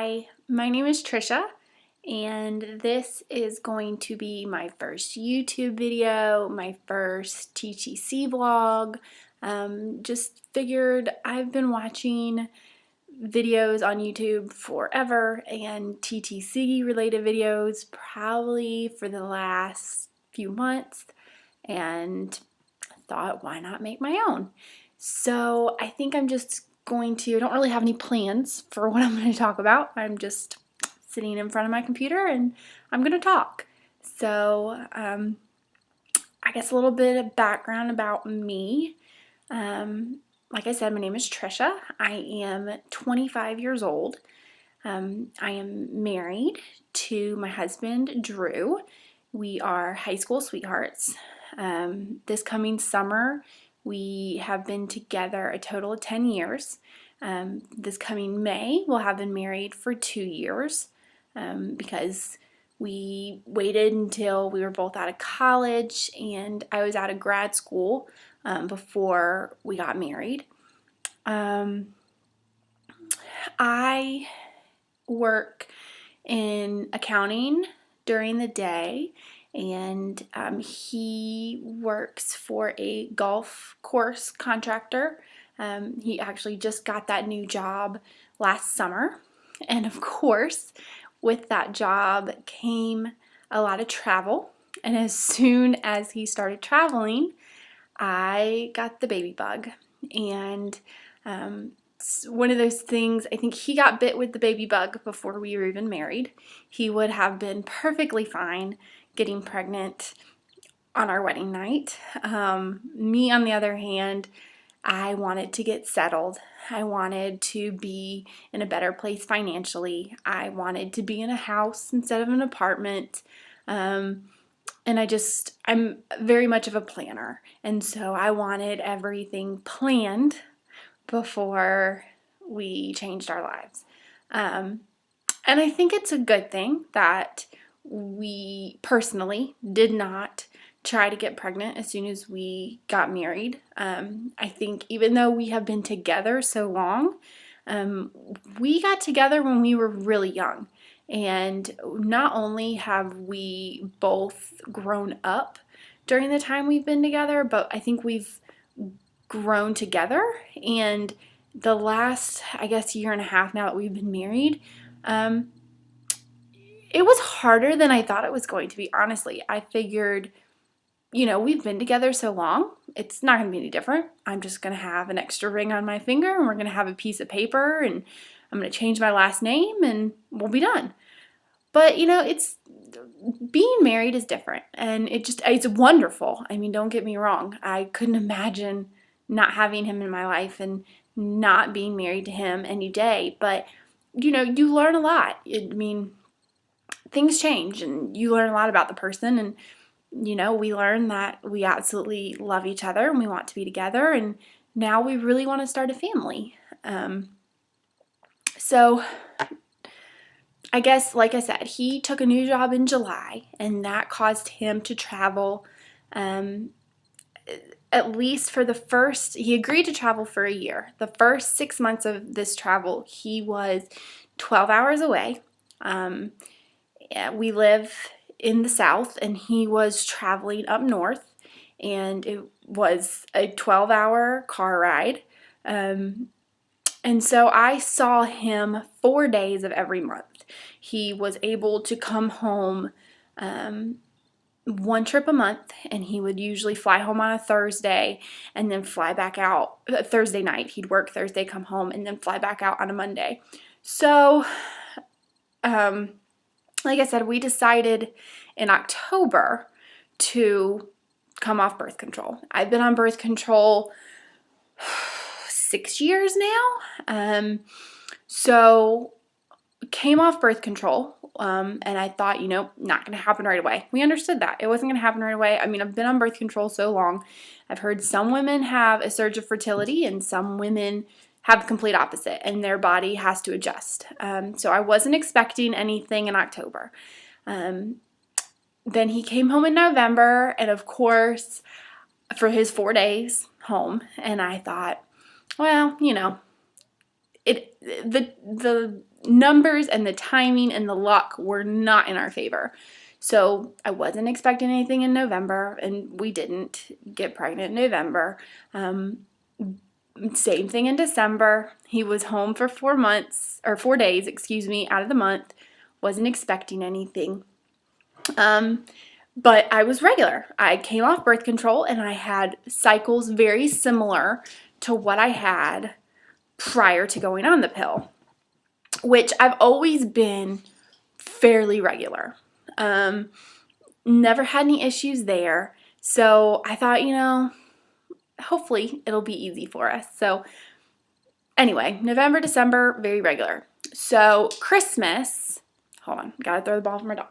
Hi, my name is Trisha, and this is going to be my first YouTube video, my first TTC vlog. Just figured I've been watching videos on YouTube forever and TTC related videos probably for the last few months, and thought, why not make my own? So I think I don't really have any plans for what I'm going to talk about. I'm just sitting in front of my computer and I'm going to talk. So I guess a little bit of background about me. Like I said, my name is Trisha. I am 25 years old. I am married to my husband, Drew. We are high school sweethearts. This coming summer, we have been together a total of 10 years. This coming May, we'll have been married for 2 years because we waited until we were both out of college and I was out of grad school before we got married. I work in accounting during the day, and he works for a golf course contractor. He actually just got that new job last summer, and of course with that job came a lot of travel, and as soon as he started traveling I got the baby bug. And it's one of those things, I think he got bit with the baby bug before we were even married. He would have been perfectly fine getting pregnant on our wedding night. Me, on the other hand, I wanted to get settled. I wanted to be in a better place financially. I wanted to be in a house instead of an apartment. And I'm very much of a planner. And so I wanted everything planned before we changed our lives. And I think it's a good thing that we personally did not try to get pregnant as soon as we got married. I think even though we have been together so long, we got together when we were really young. And not only have we both grown up during the time we've been together, but I think we've grown together. And the last, I guess, year and a half now that we've been married, it was harder than I thought it was going to be, honestly. I figured, we've been together so long, it's not going to be any different. I'm just going to have an extra ring on my finger, and we're going to have a piece of paper, and I'm going to change my last name, and we'll be done. But, it's being married is different, and it's wonderful. I mean, don't get me wrong. I couldn't imagine not having him in my life and not being married to him any day. But, you learn a lot. I mean, things change, and you learn a lot about the person, and we learn that we absolutely love each other and we want to be together, and now we really want to start a family. So I guess, like I said, he took a new job in July, and that caused him to travel at least for he agreed to travel for a year. The first 6 months of this travel, he was 12 hours away. We live in the South, and he was traveling up north, and it was a 12-hour car ride. And so I saw him 4 days of every month. He was able to come home one trip a month, and he would usually fly home on a Thursday and then fly back out Thursday night. He'd work Thursday, come home, and then fly back out on a Monday. So, like I said, we decided in October to come off birth control. I've been on birth control 6 years now. So came off birth control, and I thought, not going to happen right away. We understood that. It wasn't going to happen right away. I mean, I've been on birth control so long. I've heard some women have a surge of fertility and some women have the complete opposite, and their body has to adjust. So I wasn't expecting anything in October. Then he came home in November, and of course, for his 4 days home, and I thought, well, the numbers and the timing and the luck were not in our favor. So I wasn't expecting anything in November, and we didn't get pregnant in November. Same thing in December. He was home for 4 days, out of the month. Wasn't expecting anything. But I was regular. I came off birth control and I had cycles very similar to what I had prior to going on the pill, which I've always been fairly regular. Never had any issues there. So I thought, hopefully it'll be easy for us. So anyway, November, December, very regular. So Christmas, hold on, gotta throw the ball for my dog.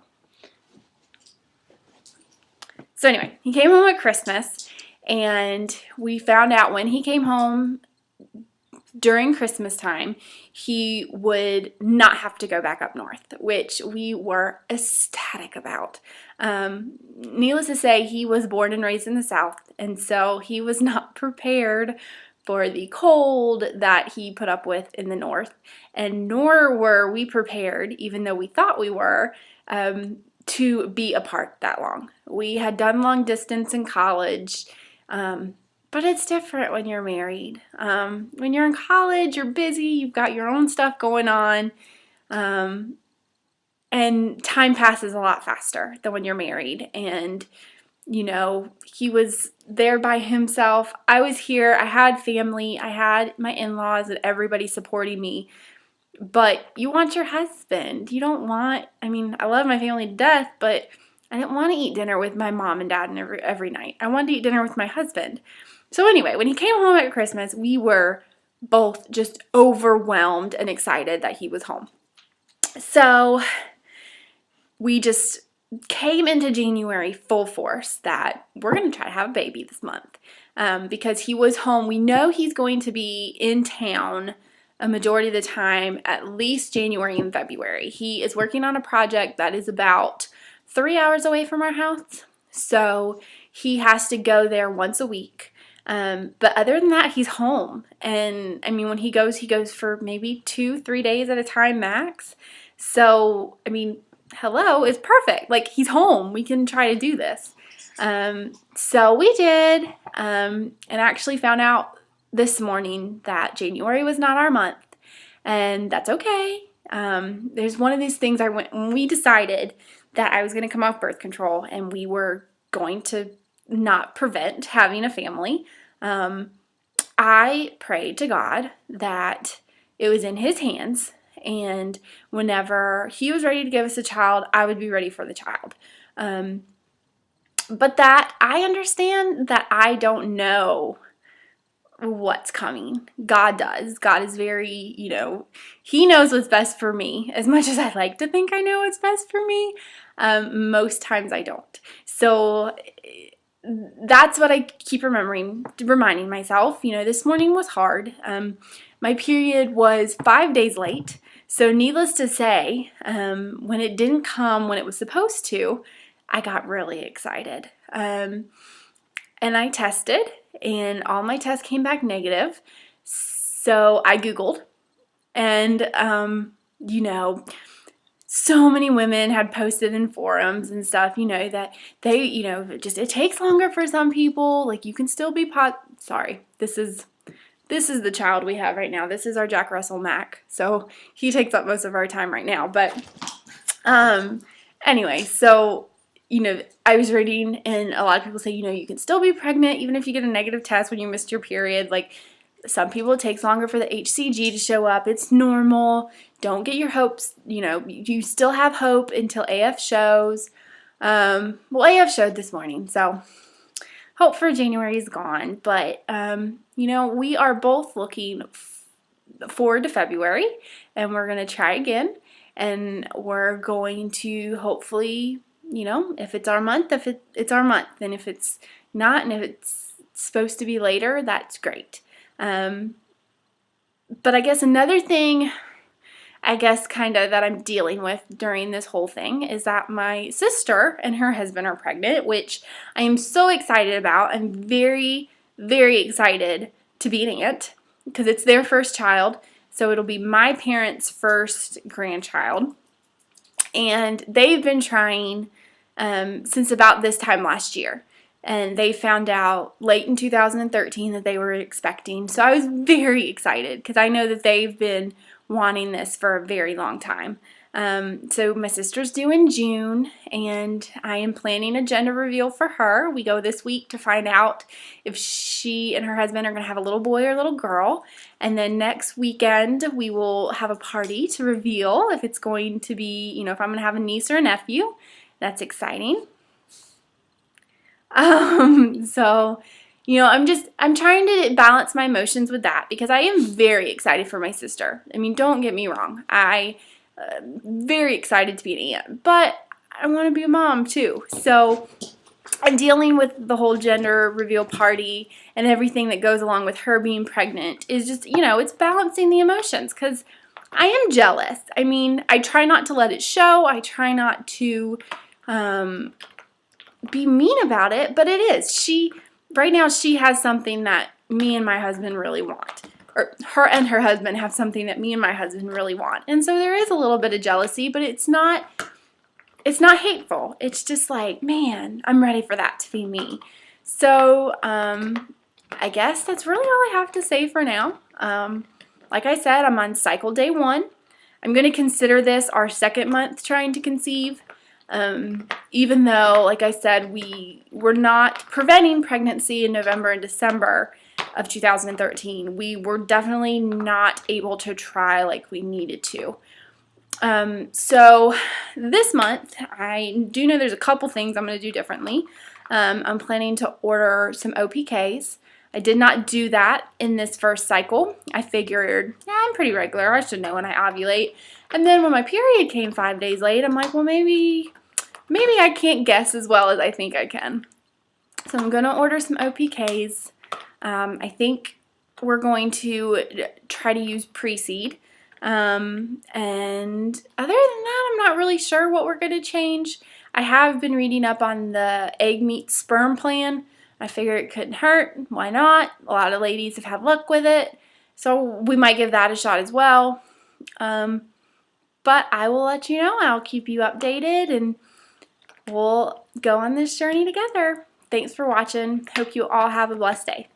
So anyway, he came home at Christmas, and we found out when he came home during Christmas time, he would not have to go back up north, which we were ecstatic about. Needless to say, he was born and raised in the South, and so he was not prepared for the cold that he put up with in the North, and nor were we prepared, even though we thought we were, to be apart that long. We had done long distance in college, but it's different when you're married. When you're in college, you're busy, you've got your own stuff going on, and time passes a lot faster than when you're married. And, he was there by himself. I was here. I had family. I had my in-laws and everybody supporting me. But you want your husband. You don't want, I love my family to death, but I didn't want to eat dinner with my mom and dad every night. I wanted to eat dinner with my husband. So anyway, when he came home at Christmas, we were both just overwhelmed and excited that he was home. So we just came into January full force that we're going to try to have a baby this month, because he was home. We know he's going to be in town a majority of the time, at least January and February. He is working on a project that is about 3 hours away from our house, so he has to go there once a week. But other than that, he's home. And when he goes for maybe 2-3 days at a time max. So, hello, it's perfect. Like, he's home. We can try to do this. So we did, and actually found out this morning that January was not our month, and that's okay. There's one of these things when we decided that I was going to come off birth control and we were going to not prevent having a family. I prayed to God that it was in His hands, and whenever He was ready to give us a child, I would be ready for the child. But that I understand that I don't know what's coming. God does. God is very, He knows what's best for me. As much as I like to think I know what's best for me, most times I don't. So that's what I keep reminding myself. This morning was hard. My period was 5 days late. So needless to say, when it didn't come when it was supposed to, I got really excited. And I tested, and all my tests came back negative. So I Googled, and, so many women had posted in forums and stuff, that they, it takes longer for some people. Like, you can still be sorry, this is the child we have right now. This is our Jack Russell Mac. So he takes up most of our time right now. But anyway, so, I was reading, and a lot of people say, you can still be pregnant even if you get a negative test when you missed your period. Like, some people, it takes longer for the HCG to show up. It's normal. Don't get your hopes, you still have hope until AF shows. Well, AF showed this morning, so hope for January is gone. But, we are both looking forward to February, and we're going to try again. And we're going to hopefully, if it's our month, it's our month. And if it's not, and if it's supposed to be later, that's great. But I guess another thing, kind of that I'm dealing with during this whole thing is that my sister and her husband are pregnant, which I am so excited about. I'm very, very excited to be an aunt because it's their first child. So it'll be my parents' first grandchild. And they've been trying since about this time last year. And they found out late in 2013 that they were expecting. So I was very excited because I know that they've been wanting this for a very long time. So my sister's due in June, and I am planning a gender reveal for her. We go this week to find out if she and her husband are going to have a little boy or a little girl. And then next weekend we will have a party to reveal if it's going to be, you know, if I'm going to have a niece or a nephew. That's exciting. So, you know, I'm trying to balance my emotions with that because I am very excited for my sister. I mean, don't get me wrong. Very excited to be an aunt, but I want to be a mom too. So I'm dealing with the whole gender reveal party and everything that goes along with her being pregnant is just, you know, it's balancing the emotions because I am jealous. I mean, I try not to let it show. I try not to be mean about it, but it is. Right now she has something that me and my husband really want. Or her and her husband have something that me and my husband really want. And so there is a little bit of jealousy, but it's not hateful. It's just like, man, I'm ready for that to be me. So I guess that's really all I have to say for now. Like I said, I'm on cycle day 1. I'm going to consider this our second month trying to conceive. Even though, like I said, we were not preventing pregnancy in November and December of 2013. We were definitely not able to try like we needed to. So this month, I do know there's a couple things I'm going to do differently. I'm planning to order some OPKs. I did not do that in this first cycle. I figured, yeah, I'm pretty regular. I should know when I ovulate. And then when my period came 5 days late, I'm like, well, maybe I can't guess as well as I think I can. So I'm going to order some OPKs. I think we're going to try to use pre-seed. And other than that, I'm not really sure what we're going to change. I have been reading up on the egg meet sperm plan. I figure it couldn't hurt. Why not? A lot of ladies have had luck with it. So we might give that a shot as well. But I will let you know. I'll keep you updated and we'll go on this journey together. Thanks for watching. Hope you all have a blessed day.